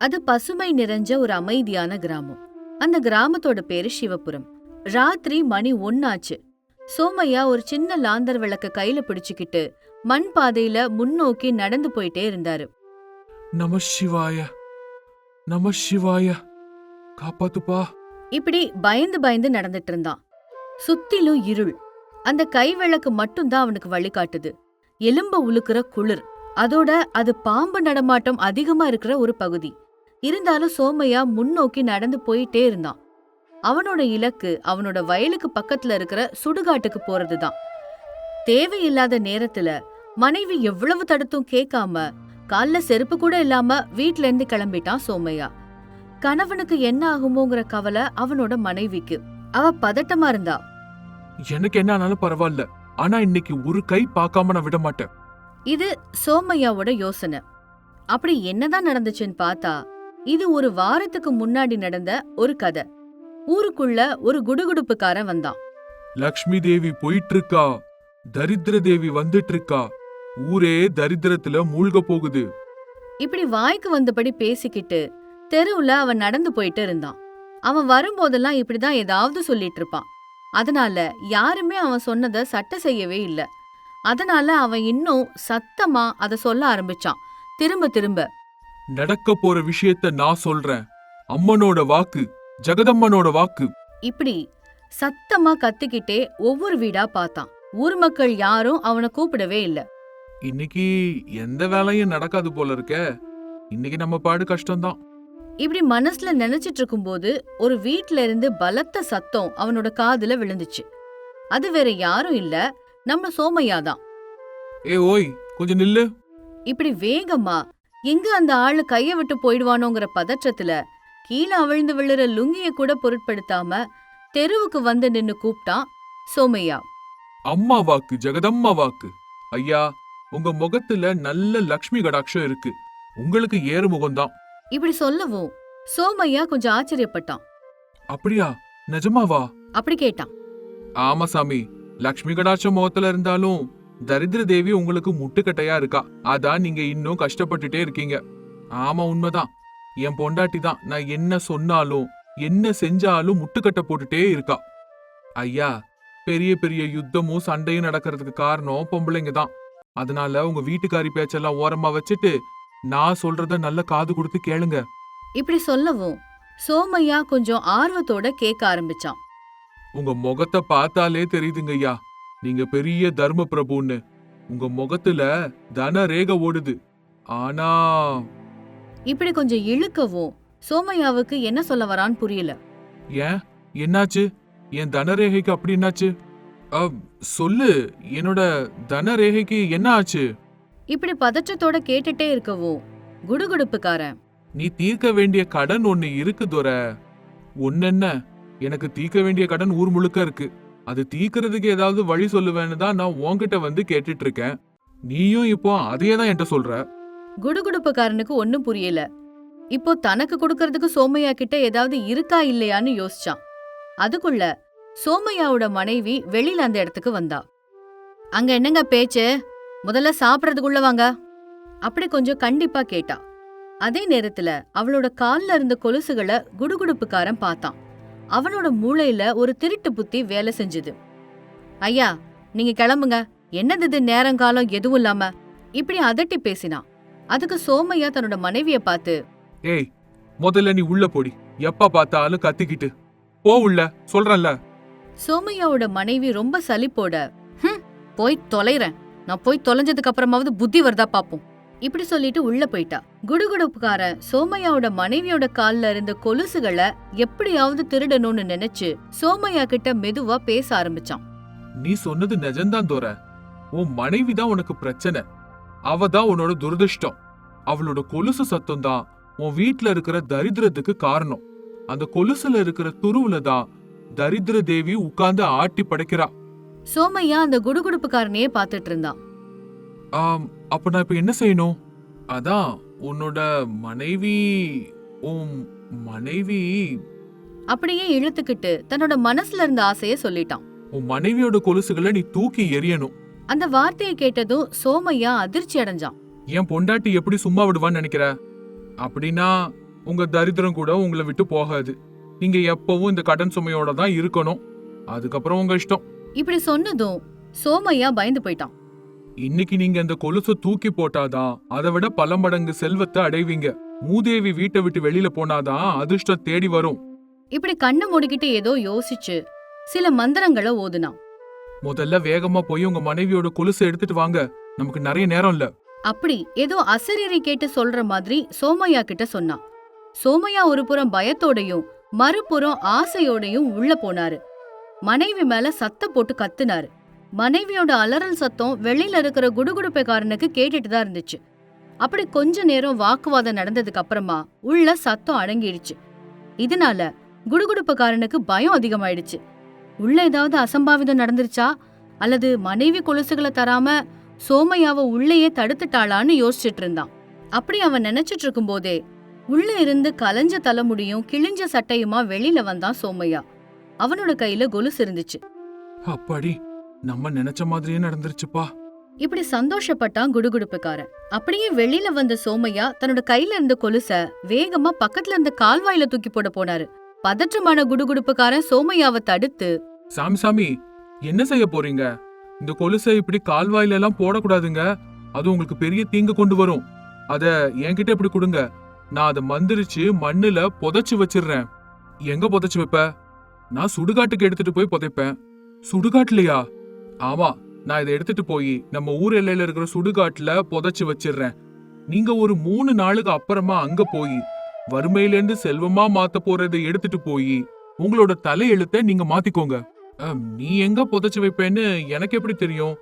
அது பசுமை நிறைஞ்ச ஒரு அமைதியான கிராமம். அந்த கிராமத்தோட பேரு சிவபுரம். ராத்திரி மணி 1 ஆச்சு. சோமையா ஒரு சின்ன லாந்தர் விளக்க கையில பிடிச்சுக்கிட்டு மண் பாதையில முன்னோக்கி நடந்து போயிட்டே இருந்தாரு. நம சிவாய, நம சிவாய, காப்பாத்துப்பா. இப்படி பயந்து பயந்து நடந்துட்டு இருந்தான். சுத்திலும் இருள். அந்த கை விளக்கு மட்டும்தான் அவனுக்கு வழிகாட்டுது. எலும்ப உலுக்குற குளிர். அதோட அது பாம்பு நடமாட்டம் அதிகமா இருக்கிற ஒரு பகுதி. இருந்தாலும் சோமையா முன்னோக்கி நடந்து போயிட்டே இருந்தான். அவனோட இலக்கு அவனோட வயலுக்கு பக்கத்துல இருக்கிற சுடுகாட்டுக்கு போறதுதான். தேவையில்லாத நேரத்துல மனைவி எவ்வளவு தடுத்தும் கேட்காம கால்ல செருப்பு கூட இல்லாம வீட்ல இருந்து கிளம்பிட்டான் சோமையா. கணவனுக்கு என்ன ஆகுமோங்கிற கவலை அவனோட மனைவிக்கு. அவ பதட்டமா இருந்தா. எனக்கு என்ன ஆனாலும் பரவாயில்ல, ஆனா இன்னைக்கு ஒரு கை பார்க்காம நான் விட மாட்டேன். இது சோமையாவோட யோசனை. அப்படி என்னதான் நடந்துச்சுன்னு பார்த்தா, இது ஒரு வாரத்துக்கு முன்னாடி நடந்த ஒரு கதை. ஊருக்குள்ள ஒரு குடுகுடுப்புக்காரன் வந்தான். லக்ஷ்மி தேவி போயிட்டு இருக்கா, தரித்திர தேவி வந்துட்டு இருக்கா, ஊரே தரித்திரத்துல மூழ்க போகுது. இப்படி வாய்க்கு வந்தபடி பேசிக்கிட்டு தெருவுல அவன் நடந்து போயிட்டு இருந்தான். அவன் வரும்போதெல்லாம் இப்படிதான் ஏதாவது சொல்லிட்டு இருப்பான். அதனால யாருமே அவன் சொன்னதை சட்டை செய்யவே இல்ல. அதனால அவன் இன்னும் சத்தமா அத சொல்ல ஆரம்பிச்சான், திரும்ப திரும்ப. நடக்க போற விஷயத்த நான் சொல்றேன், அம்மனோட வாக்கு, ஜெகதம்மனோட வாக்கு. இப்படி சத்தமா கத்திக்கிட்டே ஒவ்வொரு வீடா பார்த்தான். ஊர் மக்கள் யாரும் அவனை கூப்பிடவே இல்ல. இன்னைக்கு எந்த வேலையும் நடக்காது போல இருக்க, இன்னைக்கு நம்ம பாடு கஷ்டம்தான். இப்படி மனசுல நினைச்சிட்டு இருக்கும்போது ஒரு வீட்ல இருந்து பலத்த சத்தம் அவனோட காதுல விழுந்துச்சு. அது வேற யாரும் இல்ல, நம்ம சோமையாதான். ஓய், கொஞ்சம் நில்லு. இப்படி வேகமா எங்க அந்த ஆளு கைய விட்டு போயிடுவானோங்கிற பதற்றத்துல கீழே அவிழ்ந்து விழுற லுங்கிய கூட பொருட்படுத்தாம தெருவுக்கு வந்து நின்னு கூப்பிட்டான் சோமையா. அம்மா வாக்கு, ஜெகதம்மா வாக்கு. ஐயா, உங்க முகத்துல நல்ல லக்ஷ்மி கடாட்சம் இருக்கு, உங்களுக்கு ஏறு முகம்தான். இப்படி சொல்லவும் சோமையா கொஞ்சம் ஆச்சரியப்பட்டான். அப்படியா, நிஜமாவா? அப்படி கேட்டான். ஆமா சாமி, லக்ஷ்மி கடாட்சம் முகத்துல இருந்தாலும் தரித்திர தேவி உங்களுக்கு முட்டுக்கட்டையா இருக்கா, அதான் நீங்க இன்னும் கஷ்டப்பட்டுட்டே இருக்கீங்க. ஆமா, உண்மைதான். என் பொண்டாட்டி தான் நான் என்ன சொன்னாலும் என்ன செஞ்சாலும் முட்டுக்கட்டை போட்டுட்டே இருக்கா. ஐயா, பெரிய பெரிய யுத்தமும் சண்டையும் நடக்கிறதுக்கு காரணம் பொம்பளைங்க தான். அதனால உங்க வீட்டுக்காரி பேச்செல்லாம் ஓரமா வச்சுட்டு நான் சொல்றத நல்ல காது கொடுத்து கேளுங்க. இப்படி சொல்லவும் சோமையா கொஞ்சம் ஆர்வத்தோட கேட்க ஆரம்பிச்சான். உங்க முகத்தை பார்த்தாலே தெரியுதுங்க ஐயா, நீங்க பெரிய தர்ம பிரபுன்னு. உங்க முகத்துல தன ரேகை ஓடுது. ஆனா இப்படி கொஞ்சம் இழுக்கவும் சோமையாவுக்கு என்ன சொல்ல வரான்னு புரியல. ஏன், என்னாச்சு? என் தனரேகைக்கு அப்படி என்னாச்சு? சொல்லு, என்னோட தனரேகைக்கு என்ன ஆச்சு? இப்படி பதற்றத்தோட கேட்டுட்டே இருக்கவும் குடுகுடுப்புக்காரன், நீ தீர்க்க வேண்டிய கடன் ஒண்ணு இருக்கு துர. ஒன்னென்ன, எனக்கு தீர்க்க வேண்டிய கடன் ஊர் முழுக்க இருக்கு. அது தீர்க்கறதுக்கு ஏதாவது வழி சொல்லுவேன்னு தான் நான் உன்கிட்ட வந்து கேட்டுட்டு இருக்கேன். நீயும் இப்போ அதையே தான் என்கிட்ட சொல்ற. குடுகுடுப்புக்காரனுக்கு ஒன்னும் புரியல. இப்போ தனக்கு கொடுக்கறதுக்கு சோமையா கிட்ட ஏதாவது இருக்கா இல்லையான்னு யோசிச்சான். அதுக்குள்ள சோமையாவோட மனைவி வெளியில அந்த இடத்துக்கு வந்தா. அங்க என்னங்க பேச்சு? முதல்ல சாப்பிடறதுக்குள்ள வாங்க. அப்படி கொஞ்சம் கண்டிப்பா கேட்டா. அதே நேரத்துல அவளோட கால்ல இருந்த கொலுசுகளை குடுகுடுப்புக்காரன் பார்த்தான். அவனோட மூளையில ஒரு திருட்டு புத்தி வேலை செஞ்சுது. ஐயா, நீங்க கிளம்புங்க, என்னது இது நேரங்காலம் எதுவும் இல்லாம? இப்படி அதட்டி பேசினான். அதுக்கு சோமையா தன்னோட மனைவிய பார்த்து, ஏய், முதல்ல நீ உள்ள போடி, எப்ப பார்த்தாலும் கத்திக்கிட்டு போ உள்ள, சொல்றேன்ல. சோமையாவோட மனைவி ரொம்ப சலிப்போட, போய் தொலைறேன், நான் போய் தொலைஞ்சதுக்கு அப்புறமாவது புத்தி வருதா பாப்போம், இப்படி சொல்லிட்டு உள்ள போயிட்டா. குடுகுடுப்புக்காரன் சோமையாவோட மனைவியோட கால்ல இருந்த கொலுசுகளை எப்படியாவது திருடணும்னு நினைச்சு சோமையா கிட்ட மெதுவா பேச ஆரம்பிச்சான். நீ சொன்னது நிஜம்தான் தோற. உன் மனைவி தான் உனக்கு பிரச்சனை, அவ தான் உன்னோட துரதிருஷ்டம். அவளோட கொலுசு சத்தம் தான் உன் வீட்டுல இருக்கிற தரித்திரத்துக்கு காரணம். அந்த கொலுசுல இருக்கிற துருவுல தான் தரித்திர தேவி உட்கார்ந்து ஆட்டி படைக்கிறா. சோமையா அந்த குடுகுடுப்புக்காரனையே பாத்துட்டு இருந்தான். அப்ப நான் இப்ப என்ன செய்யணும்? அதான் உன்னோட மனைவி, உன் மனைவி. அப்படியே இழுத்துக்கிட்டு தன்னோட மனசுல இருந்த ஆசைய சொல்லிட்டான். உன் மனைவியோட கொலுசுகளை நீ தூக்கி எறியணும். அந்த வார்த்தையை கேட்டதும் சோமையா அதிர்ச்சி அடைஞ்சான். என் பொண்டாட்டி எப்படி சும்மா விடுவான்னு நினைக்கிற? அப்படின்னா உங்க தரித்திரம் கூட உங்களை விட்டு போகாது. நீங்க எப்பவும் இந்த கடன் சுமையோட தான் இருக்கணும். அதுக்கப்புறம் உங்க இஷ்டம். இப்படி சொன்னதும் சோமையா பயந்து போயிட்டான். இன்னைக்கு நீங்க அந்த கொலுசை தூக்கி போட்டாதான் அதை விட பல மடங்கு செல்வத்தை அடைவீங்க. மூதேவி வீட்டை விட்டு வெளியில போனாதான் அதிர்ஷ்டம் தேடி வரும். இப்படி கண்ணை மூடிக்கிட்டு ஏதோ யோசிச்சு சில மந்திரங்களை ஓதுனான். முதல்ல வேகமா போய் உங்க மனைவியோட கொலுசை எடுத்துட்டு வாங்க, நமக்கு நிறைய நேரம் இல்ல. அப்படி ஏதோ அசரீரி கேட்டு சொல்ற மாதிரி சோமையா கிட்ட சொன்னான். சோமையா ஒரு புறம் பயத்தோடையும் மறுபுறம் ஆசையோடையும் உள்ள போனாரு. மனைவி மேல சத்தம் போட்டு கத்துனாரு. மனைவியோட அலறல் சத்தம் வெளியில இருக்கிற குடுகுடுப்பைக்காரனுக்கு கேட்டுட்டு தான் இருந்துச்சு. அப்படி கொஞ்ச நேரம் வாக்குவாதம் நடந்ததுக்கு அப்புறமா உள்ள சத்தம் அடங்கிடுச்சு. இதனால குடுகுடுப்புக்காரனுக்கு பயம் அதிகமாயிடுச்சு. உள்ள ஏதாவது அசம்பாவிதம் நடந்துருச்சா அல்லது மனைவி கொலுசுகளை தராம சோமையாவ உள்ளேயே தடுத்துட்டாளான்னு யோசிச்சுட்டு இருந்தான். அப்படி அவன் நினைச்சிட்டு இருக்கும் போதே உள்ள இருந்து கலைஞ்ச தலைமுடியும் கிழிஞ்ச சட்டையுமா வெளியில வந்தான் சோமையா. அவனோட கையில கொலுசு இருந்துச்சு. அப்பாடி, நம்ம நினைச்ச மாதிரியே நடந்துருச்சுப்பா. இப்படி சந்தோஷப்பட்டான் குடுகுடுப்புக்காரன். அப்படியே வெளியில வந்த சோமையா தன்னோட கையில இருந்த கொலுச வேகமா பக்கத்துல இருந்த கால்வாயில தூக்கி போட போனாரு. பதற்றமான குடுகுடுப்புக்காரன் சோமையாவை தடுத்து, சாமி சாமி, என்ன செய்ய போறீங்க? இந்த கொலுசை இப்படி கால்வாயில எல்லாம் போடக்கூடாதுங்க. அது உங்களுக்கு பெரிய தீங்கு கொண்டு வரும். அத என்கிட்ட இப்படி கொடுங்க, நான் அதை மந்திரிச்சு மண்ணுல புதைச்சு வச்சிடுறேன். எங்க புதைச்சு வைப்ப? நான் சுடுகாட்டுக்கு எடுத்துட்டு போய் புதைப்பேன். சுடுகாட்டுலயா? ஆமா, நான் இதை எடுத்துட்டு போய் நம்ம ஊர் எல்லையில இருக்கிற சுடுகாட்டுல புதைச்சு வச்சிடுறேன். நீங்க ஒரு 3 நாளுக்கு அப்புறமா அங்க போய் வறுமையிலேருந்து செல்வமா மாத்த போறதை எடுத்துட்டு போய் உங்களோட தலையெழுத்தை நீங்க மாத்திக்கோங்க. நீ எங்க புதைச்சு வைப்பேன்னு எனக்கு எப்படி தெரியும்?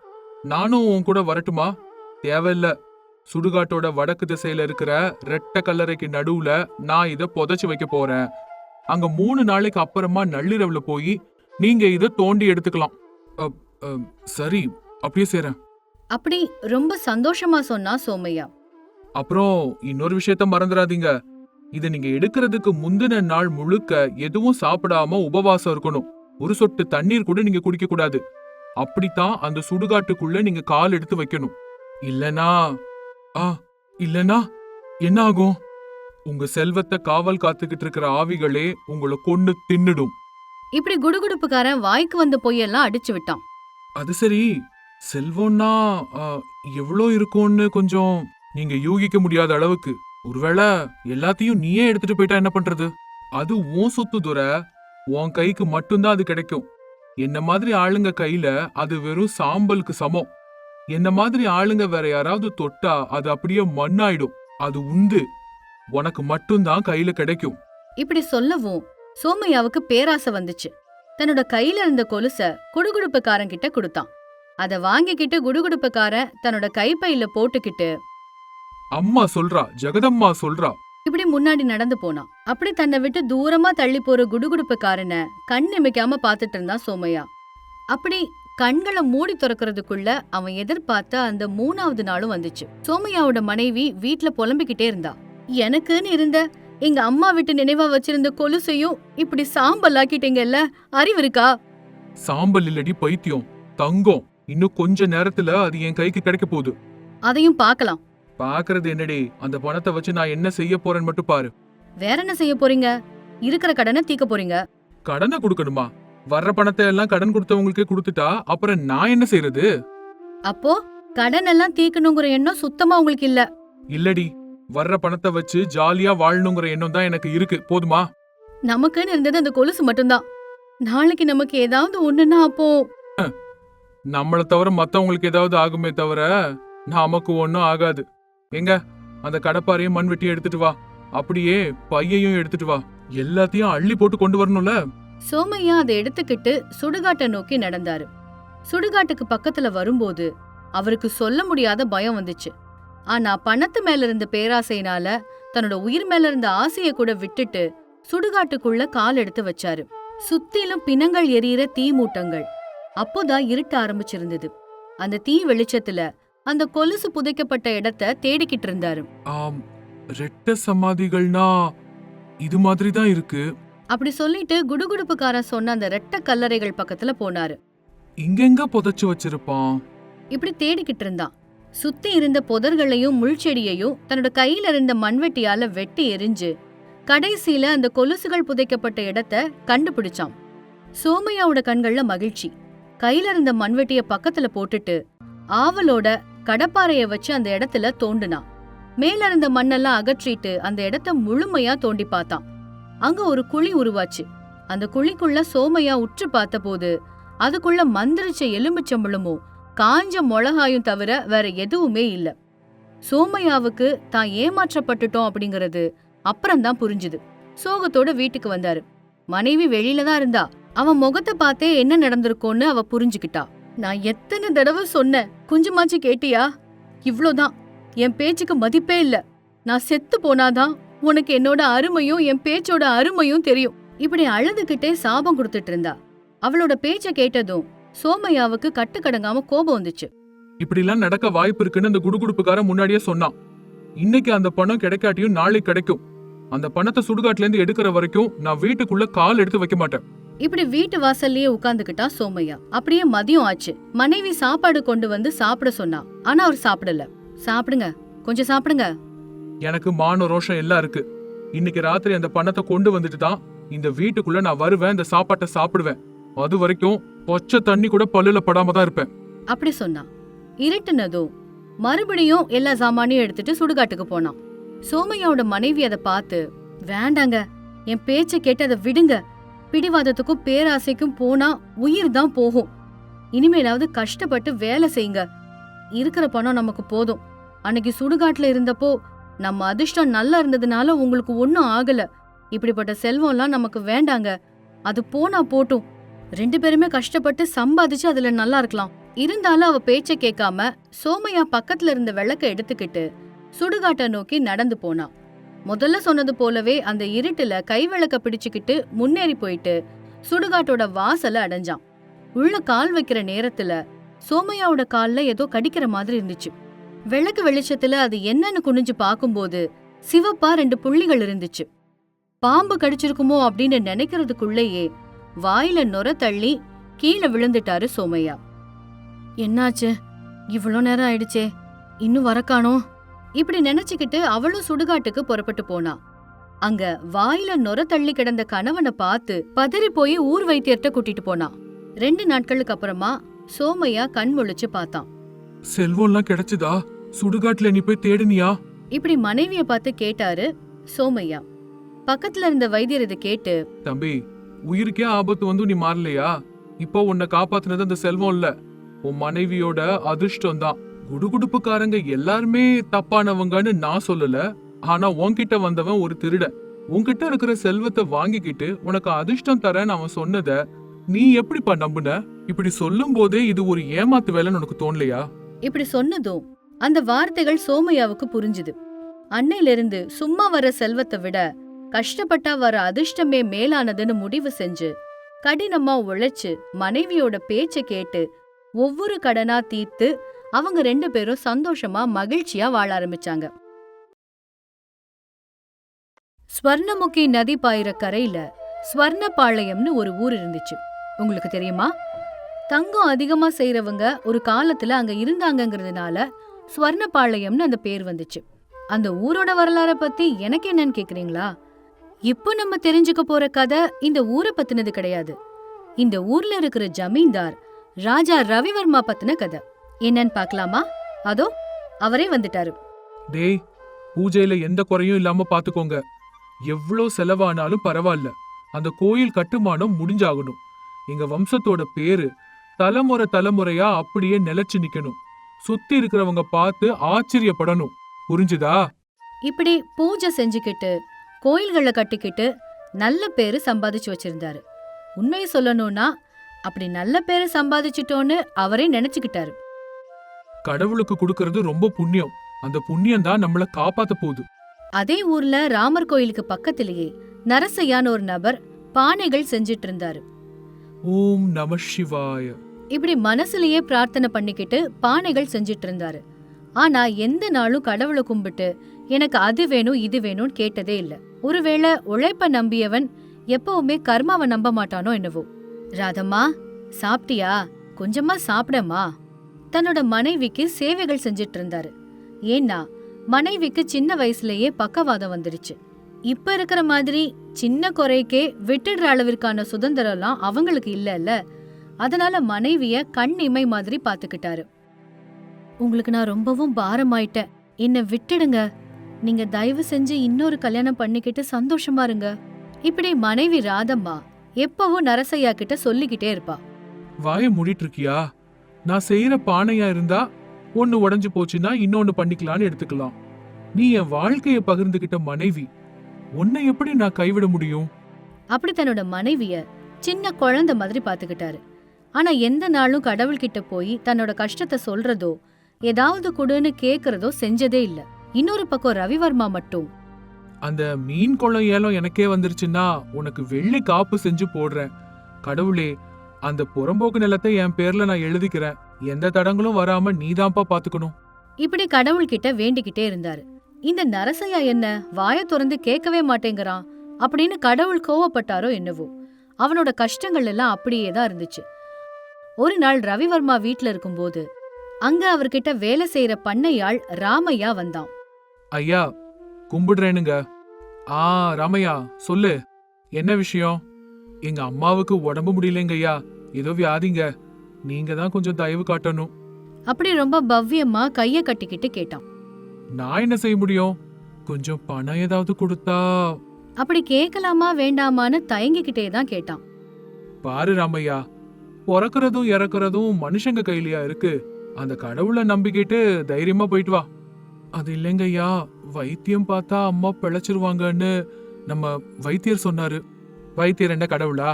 நானும் உன் கூட வரட்டுமா? தேவையில்ல. சுடுகாட்டோட வடக்கு திசையில இருக்கிற ரெட்டை கல்லறைக்கு நடுவுல நான் இத புதைச்சு வைக்க போறேன். அங்க 3 நாளைக்கு அப்புறமா நள்ளிரவுல போய் நீங்க இத தோண்டி எடுத்துக்கலாம். சரி, அப்படியே செய்றேன். அப்படி ரொம்ப சந்தோஷமா சொன்னா சோமையா. அப்புறம் இன்னொரு விஷயத்த மறந்துடாதீங்க. இத நீங்க எடுக்கிறதுக்கு முந்தின நாள் முழுக்க எதுவும் சாப்பிடாம உபவாசம் இருக்கணும். ஒரு சொட்டு தண்ணீர் கூட நீங்க குடிக்க கூடாது. அப்படித்தான் அந்த சுடுகாட்டுக்குள்ள நீங்க கால் எடுத்து வைக்கணும். இல்லனா இல்லனா என்ன ஆகும்? உங்க செல்வத்தை காவல் காத்துக்கிட்டு இருக்கிற ஆவிகளே உங்களை கொன்னு தின்னுடும். இப்படி குடுகுடுப்புக்காரன் வாய்க்கு வந்த பொய்யெல்லாம் அடிச்சு விட்டான். அது சரி, செல்வம்னா எவ்வளோ இருக்கும்னு கொஞ்சம் நீங்க யூகிக்க முடியாத அளவுக்கு. ஒருவேளை எல்லாத்தையும் நீயே எடுத்துட்டு போயிட்டா என்ன பண்றது? அது உன் சொத்து துரை, உன் கைக்கு மட்டும்தான் அது கிடைக்கும். என்ன மாதிரி ஆளுங்க கையில அது வெறும் சாம்பலுக்கு சமம். என்ன மாதிரி ஆளுங்க வேற யாராவது தொட்டா அது அப்படியே மண்ணாயிடும். அது உண்டு, உனக்கு மட்டும்தான் கையில கிடைக்கும். இப்படி சொல்லவும் சோமையாவுக்கு பேராசை வந்துச்சு. தன்னோட கையில இருந்த கொலுச குடுகுடுப்புக்காரன் கிட்ட கொடுத்தான். அத வாங்கிக்கிட்டு குடுகுடுப்புக்காரன் தன்னோட கைப்பையில போட்டுக்கிட்டு, அம்மா சொல்றா, ஜெகதம்மா சொல்றா, இப்படி முன்னாடி நடந்து போனான். அப்படி தன்னை விட்டு தூரமா தள்ளி போற குடுகுடுப்புக்காரன கண் நிமிக்காம பாத்துட்டு இருந்தான் சோமையா. அப்படி கண்களை மூடி திறக்கிறதுக்குள்ள அவன் எதிர்பார்த்த அந்த 3வது நாளும் வந்துச்சு. சோமையாவோட மனைவி வீட்டுல புலம்பிக்கிட்டே இருந்தா. எனக்குன்னு இருந்த எங்க அம்மா வீட்டு நினைவா வச்சிருந்த கொலுசையும் இப்படி சாம்பல் ஆக்கிட்டீங்கல்ல, அறிவு இருக்கா? சாம்பல் இல்லடி பைத்தியம், தங்கம். இன்னும் கொஞ்ச நேரத்துல அது என் கைக்கு கிடைக்க போகுது. அதையும் பார்க்கலாம். பாக்குறது என்னடி? அந்த பணத்தை வச்சு நான் என்ன செய்ய போறேன்னு மட்டும் பாரு. வேற என்ன செய்ய போறீங்க? இருக்கிற கடனை தீக்க போறீங்க. கடனை கொடுக்கணுமா? வர்ற பணத்தை எல்லாம் கடன் கொடுத்தவங்களுக்கே கொடுத்துட்டா அப்புறம் நான் என்ன செய்யறது? அப்போ கடன் எல்லாம் தீக்கணுங்கிற எண்ணம் சுத்தமா உங்களுக்கு இல்ல? இல்லடி, வர்ற பணத்தை வச்சு ஜாலியா வாழணுங்கிற எண்ணம் தான் எனக்கு இருக்கு. போதுமா? நமக்குன்னு இருந்தது அந்த கொலுசு மட்டும்தான். நாளைக்கு நமக்கு ஏதாவது ஒண்ணுன்னா அப்போ நம்மள தவிர மத்தவங்களுக்கு ஏதாவது ஆகுமே தவிர நமக்கு ஒன்னும் ஆகாது. எங்க அந்த கடப்பாரையும் மண் வெட்டி எடுத்துட்டு வா, அப்படியே பையையும் எடுத்துட்டு வா. எல்லாத்தையும் அள்ளி போட்டு கொண்டு வரணும்ல. சோமையா அதை எடுத்துக்கிட்டு சுடுகாட்டை நோக்கி நடந்தாரு. சுடுகாட்டுக்கு பக்கத்துல வரும்போது அவருக்கு சொல்ல முடியாத பயம் வந்துச்சு. ஆனா பணத்து மேல இருந்த பேராசையினால தன்னோட உயிர் மேல இருந்த ஆசைய கூட விட்டுட்டு சுடுகாட்டுக்குள்ள கால் எடுத்து வச்சாரு. சுத்திலும் பிணங்கள் எரியிற தீ மூட்டங்கள். அப்போதான் இருட்ட ஆரம்பிச்சிருந்தது. அந்த தீ வெளிச்சத்துல அந்த கொலுசு புதைக்கப்பட்ட இடத்த தேடிக்கிட்டு இருந்தாரு. ரெட்ட சமாதிகள்னா இது மாதிரி தான் இருக்கு. அப்படி சொல்லிட்டு குடுகுடுப்புக்காரன் சொன்ன அந்த ரெட்ட கல்லறைகள் பக்கத்துல போனாரு. இங்கெங்க புதைச்சு வச்சிருப்பான்? இப்படி தேடிக்கிட்டு இருந்தான். சுத்தி இருந்த புதர்களையும் முள்செடியையும் தன்னோட கையில இருந்த மண்வெட்டியால வெட்டி எரிஞ்சு கடைசியில அந்த கொலுசுகள் புதைக்கப்பட்ட இடத்த கண்டுபிடிச்சான். சோமையாவோட கண்கள்ல மகிழ்ச்சி. கையில இருந்த மண்வெட்டிய பக்கத்துல போட்டுட்டு ஆவலோட கடப்பாறைய வச்சு அந்த இடத்துல தோண்டுனான். மேல இருந்த மண்ணெல்லாம் அகற்றிட்டு அந்த இடத்த முழுமையா தோண்டி பார்த்தான். அங்க ஒரு குழி உருவாச்சு. அந்த குழிக்குள்ள சோமையா உற்று பார்த்த போது அதுக்குள்ள மந்திரிச்ச எலுமிச்சம்பழமும் காஞ்ச மிளகாயும் தவிர வேற எதுவுமே இல்ல. சோமையாவுக்கு தான் ஏமாற்றப்பட்டுட்டோம் அப்படிங்கறது அப்புறம்தான் புரிஞ்சுது. சோகத்தோட வீட்டுக்கு வந்தாரு. மனைவி வெளியில தான் இருந்தா. அவன் முகத்தை பார்த்தே என்ன நடந்திருக்கோன்னு அவ புரிஞ்சுக்கிட்டா. நான் எத்தனை தடவை சொன்னேன், கொஞ்சமாச்சு கேட்டியா? இவ்ளோதான், என் பேச்சுக்கு மதிப்பே இல்ல. நான் செத்து போனாதான் உனக்கு என்னோட அருமையும் என் பேச்சோட அருமையும் தெரியும். இப்படி அழுதுகிட்டே சாபம் கொடுத்துட்டு இருந்தா. அவளோட பேச்ச கேட்டதும் சோமையாவுக்கு கட்டுக்கடங்காம கோபம் வந்துச்சு. இப்படி எல்லாம் நடக்க வாய்ப்பு இருக்குன்னு அந்த குடுகுடுப்புக்காரன் முன்னாடியே சொன்னான். இன்னைக்கு அந்த பணம் கிடைக்காட்டியும் நாளைக்கு கிடைக்கும். அந்த பணத்தை சுடுகாட்டுல இருந்து எடுக்கிற வரைக்கும் நான் வீட்டுக்குள்ள கால் எடுத்து வைக்க மாட்டேன். இப்படி வீட்டு வாசல்லயே உட்கார்ந்துகிட்டா சோமையா. அப்படியே மதியம் ஆச்சு. மனைவி சாப்பாடு கொண்டு வந்து சாப்பிட சொன்னா. ஆனா அவர் சாப்பிடல. சாப்பிடுங்க, கொஞ்சம் சாப்பிடுங்க. எனக்கு மான ரோஷம் எல்லாம் இருக்கு. இன்னைக்கு ராத்திரி அந்த பணத்தை கொண்டு வந்துட்டு தான் இந்த வீட்டுக்குள்ள நான் வருவேன், இந்த சாப்பாட்டை சாப்பிடுவேன். அது வரைக்கும் பொச்ச தண்ணி கூட பல்லுல படாம தான் இருப்பேன். அப்படி சொன்னா. இருட்டுனதும் மறுபடியும் எல்லா சாமானையும் எடுத்துட்டு சுடுகாட்டுக்கு போனான். சோமையாவோட மனைவி அதை பார்த்து, வேண்டாங்க, என் பேச்ச கேட்டு அதை விடுங்க. பிடிவாதத்துக்கும் பேராசைக்கும் போனா உயிர் தான் போகும். இனிமேலாவது கஷ்டப்பட்டு வேலை செய்யுங்க. இருக்கிற பணம் நமக்கு போதும். அன்னைக்கு சுடுகாட்டுல இருந்தப்போ நம்ம அதிர்ஷ்டம் நல்லா இருந்ததுனால உங்களுக்கு ஒன்னும் ஆகல. இப்படிப்பட்ட செல்வம்லாம் நமக்கு வேண்டாங்க. அது போனா போட்டும். 2 பேருமே கஷ்டப்பட்டு சம்பாதிச்சு அதுல நல்லா இருக்கலாம். இருந்தாலும் அவ பேச்ச கேட்காம சோமையா பக்கத்துல இருந்த விளக்க எடுத்துக்கிட்டு சுடுகாட்டை நோக்கி நடந்து போனா. முதல்ல சொன்னது போலவே அந்த இருட்டுல கைவிளக்க பிடிச்சுக்கிட்டு முன்னேறி போயிட்டு சுடுகாட்டோட வாசல அடைஞ்சான். உள்ள கால் வைக்கிற நேரத்துல சோமையாவோட கால்ல ஏதோ கடிக்கிற மாதிரி இருந்துச்சு. விளக்கு வெளிச்சத்துல அது என்னன்னு குனிஞ்சு பாக்கும்போது சிவப்பா 2 புள்ளிகள் இருந்துச்சு. பாம்பு கடிச்சிருக்குமோ அப்படின்னு நினைக்கிறதுக்குள்ளேயே வாயில நொர தள்ளி கீழே விழுந்துட்டாரு சோமையா. என்னாச்சு, இவ்வளோ நேரம் ஆயிடுச்சே, இன்னும் வரக்கானோ? இப்படி நினைச்சுக்கிட்டு அவளும் சுடுகாட்டுக்கு புறப்பட்டு போனா. அங்க வாயில நொர தள்ளி கிடந்த கணவனை பார்த்து பதறி போய் ஊர் வைத்தியர்கிட்ட கூட்டிட்டு போனா. 2 நாட்களுக்கு அப்புறமா சோமையா கண் முழிச்சு பார்த்தான். செல்வம்லாம் கிடைச்சதா? சுடுகாட்டுல நீ போய் தேடுனியா? இப்படி மனைவிய பார்த்து கேட்டாரு சோமையா. பக்கத்துல இருந்த வைத்தியர் இதை கேட்டு, தம்பி, உயிருக்கே ஆபத்து வந்து நீ மாறலையா? இப்போ உன்னை காப்பாத்துனது அந்த செல்வம் இல்ல, உன் மனைவியோட அதிர்ஷ்டம் தான். குடுகுடுப்புக்காரங்க எல்லாருமே தப்பானவங்கன்னு நான் சொல்லல. ஆனா உன்கிட்ட வந்தவன் ஒரு திருடன். உன்கிட்ட இருக்கிற செல்வத்தை வாங்கிக்கிட்டு உனக்கு அதிர்ஷ்டம் தரேன்னு அவன் சொன்னத நீ எப்படிப்பா நம்புன? இப்படி சொல்லும் போதே இது ஒரு ஏமாத்து வேலைன்னு உனக்கு தோணலையா? இப்படி சொன்னதும் அந்த வார்த்தைகள் சோமையாவுக்கு புரிஞ்சுது. அன்னையிலிருந்து சும்மா வர செல்வத்தை விட கஷ்டப்பட்டா வர அதிர்ஷ்டமே மேலானதுன்னு முடிவு செஞ்சு கடினமா உழைச்சு மனைவியோட பேச்ச கேட்டு ஒவ்வொரு கடனா தீர்த்து அவங்க 2 பேரும் சந்தோஷமா மகிழ்ச்சியா வாழ ஆரம்பிச்சாங்க. ஸ்வர்ணமுகி நதி பாயிற கரையில ஸ்வர்ணபாளையம்னு ஒரு ஊர் இருந்துச்சு. உங்களுக்கு தெரியுமா? தங்கம் அதிகமா செய்யறவங்க ஒரு காலத்துல அங்க இருந்தாங்கங்கிறதுனால ஸ்வர்ணபாளையம்னு அந்த பேர் வந்துச்சு. அந்த ஊரோட வரலாற பத்தி எனக்கு என்னன்னு கேக்குறீங்களா? இப்போ நம்ம தெரிஞ்சுக்க போற கதை இந்த ஊரை பத்தினது கிடையாது. இந்த ஊர்ல இருக்கிற ஜமீன்தார் ராஜா ரவிவர்மா பத்தின கதை. என்னன்னு பாக்கலாமா? அதோ அவரே வந்துட்டாரு. டேய், பூஜையில எந்த குறையும் இல்லாம பாத்துக்கோங்க. எவ்வளோ செலவானாலும் பரவாயில்ல, அந்த கோயில் கட்டுமானம் முடிஞ்சாகணும். எங்க வம்சத்தோட பேரு தலைமுறை தலைமுறையா அப்படியே நிலைச்சு நிக்கணும். சுத்தி இருக்கிறவங்க பார்த்து ஆச்சரியப்படணும். புரிஞ்சுதா? இப்படி பூஜை செஞ்சுக்கிட்டு கோயில்களை கட்டிக்கிட்டு நல்ல பேரு சம்பாதிச்சு வச்சிருந்தாரு. உண்மையை சொல்லணும்னா அப்படி நல்ல பேரு சம்பாதிச்சிட்டோன்னு அவரே நினைச்சுக்கிட்டாரு. கடவுளுக்கு கொடுக்கறது ரொம்ப புண்ணியம். அந்த புண்ணியம் தான் நம்மள காப்பாத்த போகுது. அதே ஊர்ல ராமர் கோயிலுக்கு பக்கத்திலேயே நரசையான்னு ஒரு நபர் பானைகள் செஞ்சிட்டு இருந்தாரு. ஓம் நம சிவாய. இப்படி மனசுலயே பிரார்த்தனை பண்ணிக்கிட்டு பானைகள் செஞ்சிட்டு இருந்தாரு. ஆனா எந்த நாளும் கடவுளை கும்பிட்டு எனக்கு அது வேணும் இது வேணும்னு கேட்டதே இல்ல. ஒருவேளை உழைப்ப நம்பியவன் எப்பவுமே கர்மாவை நம்ப மாட்டானோ என்னவோ. ராதம்மா, சாப்பிட்டியா? கொஞ்சமா சாப்பிடமா. தன்னோட மனைவிக்கு சேவைகள் செஞ்சிட்டு இருந்தாரு. ஏன்னா மனைவிக்கு சின்ன வயசுலயே பக்கவாதம் வந்துருச்சு. இப்ப இருக்கிற மாதிரி சின்ன குறைக்கே விட்டுடுற அளவிற்கான சுதந்திரம்லாம் அவங்களுக்கு இல்லல்ல. அதனால மனைவிய கண் இமை மாதிரி பாத்துக்கிட்டாரு. உங்களுக்கு நான் ரொம்பவும் பாரமாயிட்டேன், என்ன விட்டுடுங்க, நீங்க தயவு செஞ்சு இன்னொரு கல்யாணம் பண்ணிக்கிட்டு சந்தோஷமா இருங்க. இப்படி மனைவி ராதம்மா எப்பவும் நரசையா கிட்ட சொல்லிக்கிட்டே இருப்பா. வாய மூடிட்டு இருக்கியா? நான் செய்யற பானையா இருந்தா ஒன்னு உடைஞ்சு போச்சுன்னா இன்னொன்னு பண்ணிக்கலாம்னு எடுத்துக்கலாம். நீ என் வாழ்க்கைய பகிர்ந்துகிட்ட மனைவி, உன்னை எப்படி நான் கைவிட முடியும்? அப்படி தன்னோட மனைவிய சின்ன குழந்தை மாதிரி பாத்துக்கிட்டாரு. ஆனா எந்த நாளும் கடவுள்கிட்ட போய் தன்னோட கஷ்டத்தை சொல்றதோ ஏதாவது கொடுன்னு கேக்குறதோ செஞ்சதே இல்ல. இன்னொரு பக்கம் ரவிவர்மா மட்டும், அந்த மீன் குளம் ஏலம் எனக்கே வந்துருச்சுன்னா உனக்கு வெள்ளி காப்பு செஞ்சு போடுறேன். கடவுளே, அந்த புறம்போக்கு நிலத்தை என் பேர்ல நான் எழுதிக்கிறேன். எந்த தடங்களும் வராம நீதான்ப்பா பாத்துக்கணும். இப்படி கடவுள்கிட்ட வேண்டிக்கிட்டே இருந்தாரு. இந்த நரசையா என்ன வாய திறந்து கேட்கவே மாட்டேங்கிறான் அப்படின்னு கடவுள் கோவப்பட்டாரோ என்னவோ. அவனோட கஷ்டங்கள் எல்லாம் அப்படியே தான் இருந்துச்சு. ஒரு நாள் ரவிவர்மா வீட்ல இருக்கும்போது அங்க அவர்கிட்ட வேலை செய்யற பண்ணையாள் ராமையா வந்தான். ஐயா, கும்பிடுறேனுங்க. ராமையா, சொல்லு, என்ன விஷயம்? எங்க அம்மாவுக்கு உடம்பு முடியலங்க ஐயா, ஏதோ வியாதிங்க. நீங்க தான் கொஞ்சம் தயவு காட்டணும். அப்படி ரொம்ப பவ்யமா கைய கட்டிக்கிட்டு கேட்டான். நான் என்ன செய்ய முடியும்? கொஞ்சம் பணம் ஏதாவது கொடுத்தா. அப்படி கேட்கலாமா வேண்டாமான்னு தயங்கிக்கிட்டே தான் கேட்டான். பாரு ராமையா, பிறக்கிறதும் இறக்குறதும் மனுஷங்க கையிலயா இருக்கு. அந்த கடவுளை நம்பிக்கிட்டு தைரியமா போயிட்டு வா. அது இல்லைங்க ஐயா, வைத்தியம் பார்த்தா அம்மா பிழைச்சிருவாங்கன்னு நம்ம வைத்தியர் சொன்னாரு. வைத்தியர் என்ன கடவுளா?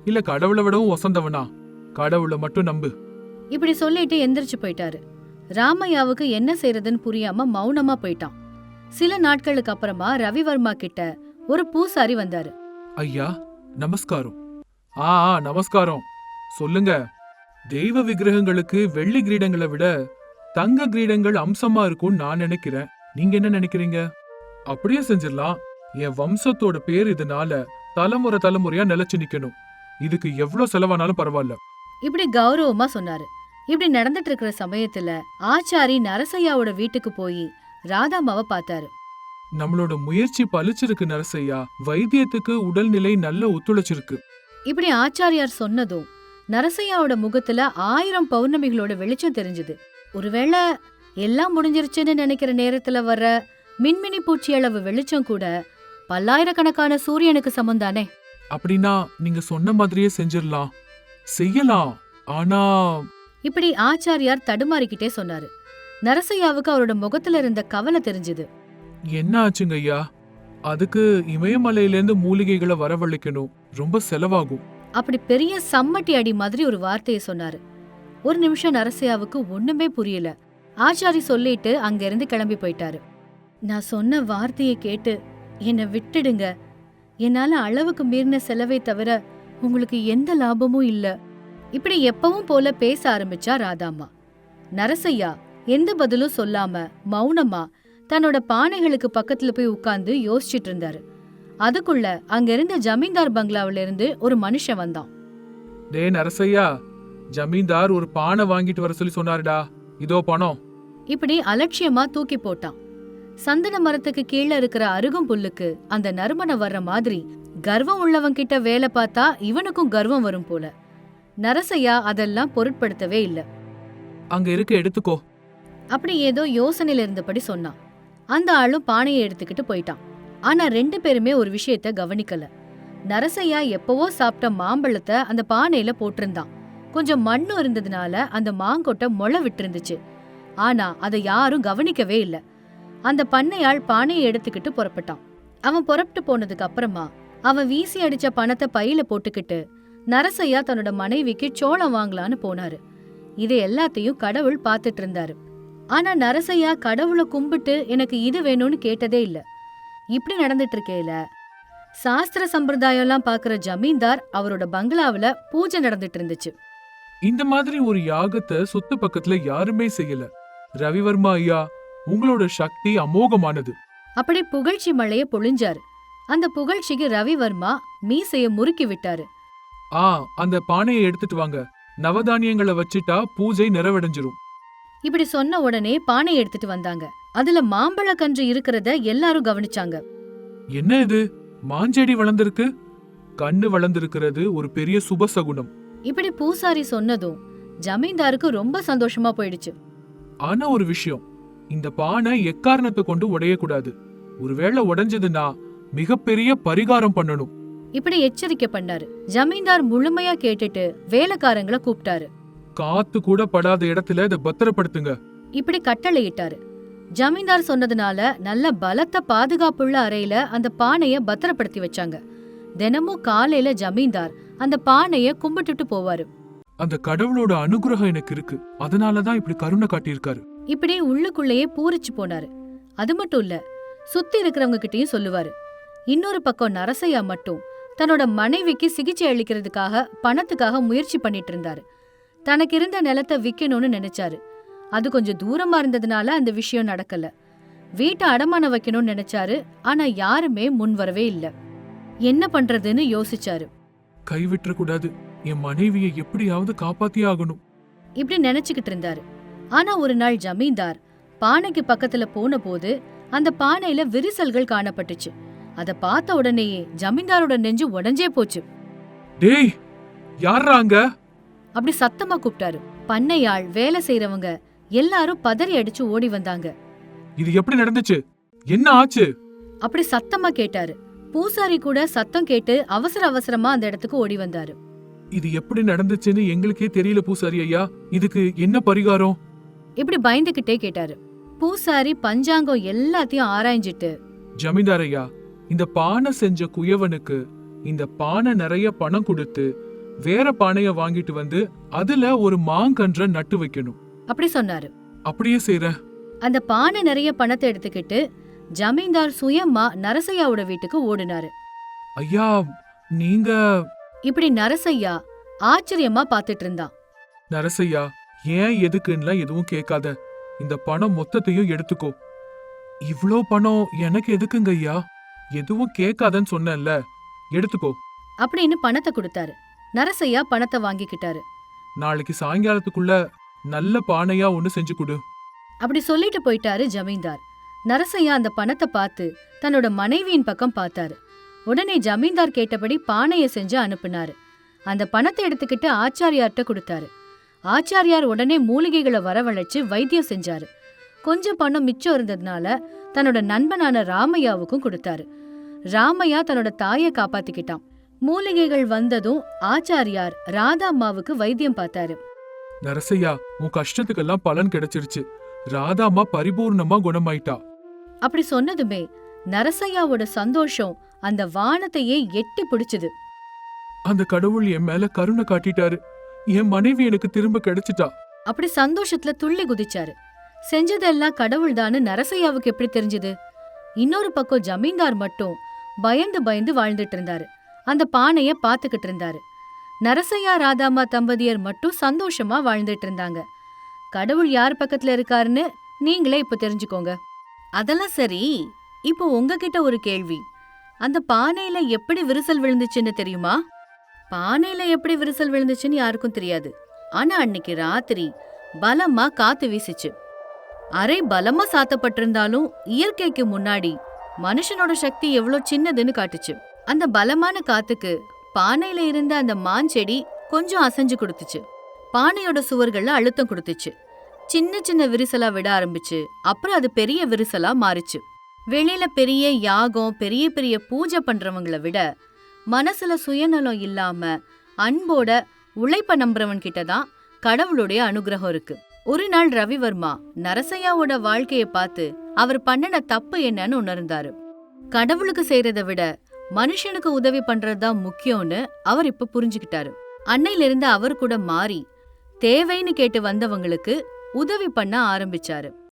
இல்ல கடவுளை விடவும் வசந்தவனா? கடவுளை மட்டும் நம்பு. இப்படி சொல்லிட்டு எந்திரிச்சு போயிட்டாரு. ராமையாவுக்கு என்ன செய்யறதுன்னு புரியாம மௌனமா போயிட்டான். சில நாட்களுக்கு அப்புறமா ரவிவர்மா கிட்ட ஒரு பூசாரி வந்தாரு. ஐயா, நமஸ்காரம். நமஸ்காரம். சொல்லுங்க. தெய்வ விக்கிரகங்களுக்கு வெள்ளி கிரீடங்களை விட தங்க கிரீடங்கள் அம்சமா இருக்கும்னு நான் நினைக்கிறேன். நீங்க என்ன நினைக்கிறீங்க? அப்படியே செஞ்சிடலாம். என் வம்சத்தோட பேர் இதனால தலைமுறை தலைமுறையா நிலைச்சு நிக்கணும். இதுக்கு எவ்வளவு செலவானாலும் பரவாயில்ல. இப்படி கௌரவமா சொன்னாரு. இப்படி நடந்துட்டு இருக்கிற சமயத்துல ஆச்சாரி நரசையாவோட வீட்டுக்கு போய் ராதாமாவை பார்த்தாரு. நம்மளோட முயற்சி பலிச்சிருக்கு நரசையா. வைத்தியத்துக்கு உடல்நிலை நல்ல ஒத்துழைச்சிருக்கு. இப்படி ஆச்சாரியார் சொன்னதும் நரசையாவோட முகத்துல 1000 பௌர்ணமிகளோட வெளிச்சம் தெரிஞ்சது. ஒருவேளை எல்லாம் முடிஞ்சிருச்சுன்னு நினைக்கிற நேரத்துல வர்ற மின்மினி பூச்சி அளவு வெளிச்சம் கூட பல்லாயிரக்கணக்கான சூரியனுக்கு சமந்தானே. அப்படின்னா நீங்க சொன்ன மாதிரியே செஞ்சிடலாம், செய்யலாம். ஆனா இப்படி ஆச்சாரியார் தடுமாறிக்கிட்டே சொன்னாரு. நரசையாவுக்கு அவரோட முகத்துல இருந்த கவலை தெரிஞ்சது. என்ன ஆச்சுங்க ஐயா? அதுக்கு இமயமலையிலேருந்து மூலிகைகளை வரவழைக்கணும், ரொம்ப செலவாகும். அப்படி பெரிய சம்மட்டி அடி மாதிரி ஒரு வார்த்தையை சொன்னாரு. ஒரு நிமிஷம் நரசையாவுக்கு ஒண்ணுமே புரியல. ஆச்சாரி சொல்லிட்டு அங்கிருந்து கிளம்பி போயிட்டாரு. நான் சொன்ன வார்த்தையை கேட்டு என்னை விட்டுடுங்க. என்னால அளவுக்கு மீறின செலவை தவிர உங்களுக்கு எந்த லாபமும் இல்ல. இப்படி எப்பவும் போல பேச ஆரம்பிச்சா ராதாம்மா. நரசையா எந்த பதிலும் சொல்லாம மௌனமா தன்னோட பானைகளுக்கு பக்கத்துல போய் உட்கார்ந்து யோசிச்சுட்டு இருந்தாரு. அதுக்குள்ள அங்க இருந்த ஜமீன்தார் பங்களாவில இருந்து ஒரு மனுஷன் வந்தான். டே நரசையா, ஜமீன்தார் ஒரு பானை வாங்கிட்டு வர சொல்லி சொன்னாருடா, இதோ பணம். இப்படி அலட்சியமா தூக்கி போட்டான். சந்தன மரத்துக்கு கீழே இருக்கிற அருகும் புல்லுக்கு அந்த நறுமணம் வர்ற மாதிரி கர்வம் உள்ளவன் கிட்ட வேலை பார்த்தா இவனுக்கும் கர்வம் வரும் போல. நரசையா அதெல்லாம் பொருட்படுத்தவே இல்ல. அங்க இருக்க எடுத்துக்கோ. அப்படி ஏதோ யோசனையில இருந்தபடி சொன்னான். அந்த ஆளும் பானையை எடுத்துக்கிட்டு போயிட்டான். ஆனா 2 பேருமே ஒரு விஷயத்த கவனிக்கல. நரசையா எப்பவோ சாப்பிட்ட மாம்பழத்தை அந்த பானையில போட்டிருந்தான். கொஞ்சம் மண்ணு இருந்ததுனால அந்த மாங்கொட்டை முளை விட்டு இருந்துச்சு. ஆனா அதை யாரும் கவனிக்கவே இல்ல. அந்த பண்ணையாள் பானையை எடுத்துக்கிட்டு புறப்பட்டான். அவன் புறப்பட்டு போனதுக்கு அப்புறமா அவன் வீசி அடிச்ச பணத்தை பையில போட்டுக்கிட்டு நரசையா தன்னோட மனைவிக்கு சோளம் வாங்கலான்னு போனாரு. இதை எல்லாத்தையும் கடவுள் பாத்துட்டு இருந்தாரு. ஆனா நரசையா கடவுளை கும்பிட்டு எனக்கு இது வேணும்னு கேட்டதே இல்ல. இப்படி நடந்துட்டு இருக்கையில சாஸ்திர சம்பிரதாயம் எல்லாம் பாக்குற ஜமீன்தார் அவரோட பங்களாவில பூஜை நடந்துட்டு இருந்துச்சு. இந்த மாதிரி ஒரு யாகத்தை சொத்து பக்கத்துல யாருமே செய்யல. ரவிவர்மா ஐயா, உங்களோட சக்தி அமோகமானது. அப்படி புகழ்ச்சி மழைய பொழிஞ்சாரு. அந்த புகழ்ச்சிக்கு ரவிவர்மா மீசைய முறுக்கி விட்டாரு. அந்த பானையை எடுத்துட்டு வாங்க. நவதானியங்களை வச்சிட்டா பூஜை நிறைவடைஞ்சிரும். இப்படி சொன்ன உடனே பானையை எடுத்துட்டு வந்தாங்க. அதுல மாம்பழ கன்று இருக்கிறத எல்லாரும் கவனிச்சாங்க. என்ன இது, மாஞ்செடி வளர்ந்திருக்கு? கண்ணு வளர்ந்திருக்கிறது ஒரு பெரிய சுபசகுனம். இப்படி பூசாரி சொன்னதும் ஜமீன்தாருக்கு ரொம்ப சந்தோஷமா போயிடுச்சு. ஆனா ஒரு விஷயம், இந்த பானை எக்காரணத்தை கொண்டு உடையக்கூடாது. ஒருவேளை உடைஞ்சதுன்னா மிகப்பெரிய பரிகாரம் பண்ணணும். இப்படி எச்சரிக்கை பண்ணாரு. ஜமீன்தார் முழுமையா கேட்டுட்டு வேலைக்காரங்களை கூப்பிட்டாரு. காத்து கூட படாத இடத்துல இதை பத்திரப்படுத்துங்க. இப்படி கட்டளையிட்டாரு. ஜமீன்தார் சொன்னதுனால நல்ல பலத்த பாதுகாப்புள்ள அறையில அந்த பானைய பத்திரப்படுத்தி வச்சாங்க. தினமும் காலையில ஜமீன்தார் அந்த பானைய கும்பிட்டுட்டு போவாரு. அந்த கடவுளோட அனுகிரகம் எனக்கு இருக்கு, அதனாலதான் இப்படி கருணை காட்டியிருக்காரு. இப்படி உள்ளுக்குள்ளேயே பூரிச்சு போனாரு. அது மட்டும் இல்ல, சுத்தி இருக்கிறவங்க கிட்டயும் சொல்லுவாரு. இன்னொரு பக்கம் நரசையா மட்டும் தன்னோட மனைவிக்கு சிகிச்சை அளிக்கிறதுக்காக பணத்துக்காக முயற்சி பண்ணிட்டு இருந்தாரு. தனக்கு இருந்த நிலத்தை விக்கணும்னு நினைச்சாரு. அது கொஞ்சம் தூரமா இருந்ததுனால அந்த விஷயம் நடக்கல. வீட்டை அடமானம் வைக்கணும்னு நினைச்சாரு. ஆனா யாருமே முன் வரவே இல்ல. என்ன பண்றதுன்னு யோசிச்சாரு. கைவிட்டுற கூடாது, என் மனைவியை எப்படியாவது காப்பாத்தியே ஆகணும். இப்படி நினைச்சுக்கிட்டு இருந்தாரு. ஆனா ஒரு நாள் ஜமீன்தார் பானைக்கு பக்கத்துல போன போது அந்த பானையில விரிசல்கள் காணப்பட்டுச்சு. அத பார்த்த உடனேயே ஜமீன்தாரோட நெஞ்சு உடைஞ்சே போச்சு. டேய், யாரா அங்க? அப்படி சத்தமா கூப்பிட்டாரு. பண்ணையாள், வேலை செய்யறவங்க எல்லாரும் பதறி அடிச்சு ஓடி வந்தாங்க. இது எப்படி நடந்துச்சு? என்ன ஆச்சு? அப்படி சத்தமா கேட்டாரு. பூசாரி கூட சத்தம் கேட்டு அவசர அவசரமா அந்த இடத்துக்கு ஓடி வந்தாரு. இது எப்படி நடந்துச்சுன்னு எங்களுக்கே தெரியல பூசாரி ஐயா, இதுக்கு என்ன பரிகாரம்? இப்படி பயந்துகிட்டே கேட்டாரு. பூசாரி பஞ்சாங்கம் எல்லாத்தையும் ஆராய்ஞ்சிட்டு, ஜமீன்தார் ஐயா, இந்த பானை செஞ்ச குயவனுக்கு இந்த பானை நிறைய பணம் கொடுத்து வேற பானைய வாங்கிட்டு வந்து அதுல ஒரு மாங்கன்ற நட்டு வைக்கணும். அப்படி சொன்னாரு. அப்படியே செய்றேன். அந்த பானை நிறைய பணத்தை எடுத்துக்கிட்டு ஜமீன்தார் சுயமா நரசையாவோட வீட்டுக்கு ஓடினாரு. ஐயா, நீங்க? இப்படி நரசையா ஆச்சரியமா பாத்துட்டு இருந்தான். நரசையா, ஏன் எதுக்குன்னா எதுவும் கேட்காத, இந்த பணம் மொத்தத்தையும் எடுத்துக்கோ. இவ்ளோ பணம் எனக்கு எதுக்குங்க ஐயா? எதுவும் கேட்காதன்னு சொன்னேன்ல, எடுத்துக்கோ அப்படின்னு பணத்தை கொடுத்தாரு. நரசையா பணத்தை வாங்கிக்கிட்டாரு. நாளைக்கு சாயங்காலத்துக்குள்ள நல்ல பானையா ஒண்ணு செஞ்சு கொடு. அப்படி சொல்லிட்டு போயிட்டாரு ஜமீன்தார். நரசையா அந்த பணத்தை பார்த்து தன்னோட மனைவியின் பக்கம் பார்த்தாரு. உடனே ஜமீன்தார் கேட்டபடி பானைய செஞ்சு அனுப்புனாரு. அந்த பணத்தை எடுத்துக்கிட்டு ஆச்சாரியார்ட்ட கொடுத்தாரு. ஆச்சாரியார் உடனே மூலிகைகளை வரவழைச்சு வைத்தியம் செஞ்சாரு. கொஞ்சம் பணம் மிச்சம் இருந்ததுனால தன்னோட நண்பனான ராமையாவுக்கும் கொடுத்தாரு. ராமையா தன்னோட தாயை காப்பாத்திக்கிட்டான். மூலிகைகள் வந்ததும் ஆச்சாரியார் ராதா அம்மாவுக்கு வைத்தியம் பார்த்தாரு. நரசையா, உன் கஷ்டத்துக்கெல்லாம் பலன் கிடைச்சிருச்சு. ராதாமா பரிபூர்ணமா குணமாயிட்டா. அப்படி சொன்னதுமே நரசையாவோட சந்தோஷம் அந்த வானத்தையே எட்டி பிடிச்சுது. அந்த கடவுள் என் மேல கருணை காட்டிட்டாரு, என் மனைவி எனக்கு திரும்ப கிடைச்சிட்டா. அப்படி சந்தோஷத்துல துள்ளி குதிச்சாரு. செஞ்சதெல்லாம் கடவுள் தான்னு நரசையாவுக்கு எப்படி தெரிஞ்சது? இன்னொரு பக்கம் ஜமீன்தார் மட்டும் பயந்து பயந்து வாழ்ந்துட்டு இருந்தாரு. அந்த பானைய பாத்துக்கிட்டு இருந்தாரு. நரசையா ராதாமா தம்பதியர் மட்டும் சந்தோஷமா வாழ்ந்துட்டு இருந்தாங்க. கடவுள் யார் பக்கத்துல இருக்காருன்னு நீங்களே இப்ப தெரிஞ்சுக்கோங்க. அதெல்லாம் சரி, இப்போ உங்ககிட்ட ஒரு கேள்வி. அந்த பானையில எப்படி விரிசல் விழுந்துச்சுன்னு தெரியுமா? பானையில எப்படி விரிசல் விழுந்துச்சுன்னு யாருக்கும் தெரியாது. ஆனா அன்னைக்கு ராத்திரி பலமா காத்து வீசிச்சு. அரை பலமா சாத்தப்பட்டிருந்தாலும் இயற்கைக்கு முன்னாடி மனுஷனோட சக்தி எவ்வளவு சின்னதுன்னு காட்டுச்சு. அந்த பலமான காத்துக்கு பானையில இருந்த அந்த மாஞ்செடி கொஞ்சம் அசைஞ்சு கொடுத்துச்சு. பானையோட சுவர்கள்ல அழுத்தம் கொடுத்துச்சு. சின்ன சின்ன விரிசலா விட ஆரம்பிச்சு. அப்புறம் அது பெரிய விரிசலா மாறிச்சு. வெளியில பெரிய யாகம், பெரிய பெரிய பூஜை பண்றவங்கள விட மனசுல சுயநலம் இல்லாம அன்போட உழைப்ப நம்புறவன் கிட்டதான் கடவுளுடைய அனுகிரகம் இருக்கு. ஒரு நாள் ரவிவர்மா நரசையாவோட வாழ்க்கைய பார்த்து அவர் பண்ணின தப்பு என்னன்னு உணர்ந்தாரு. கடவுளுக்கு செய்யறதை விட மனுஷனுக்கு உதவி பண்றதுதான் முக்கியம்னு அவர் இப்ப புரிஞ்சுக்கிட்டாரு. அன்னையில இருந்து அவர் கூட மாறி தேவைன்னு கேட்டு வந்தவங்களுக்கு உதவி பண்ண ஆரம்பிச்சாரு.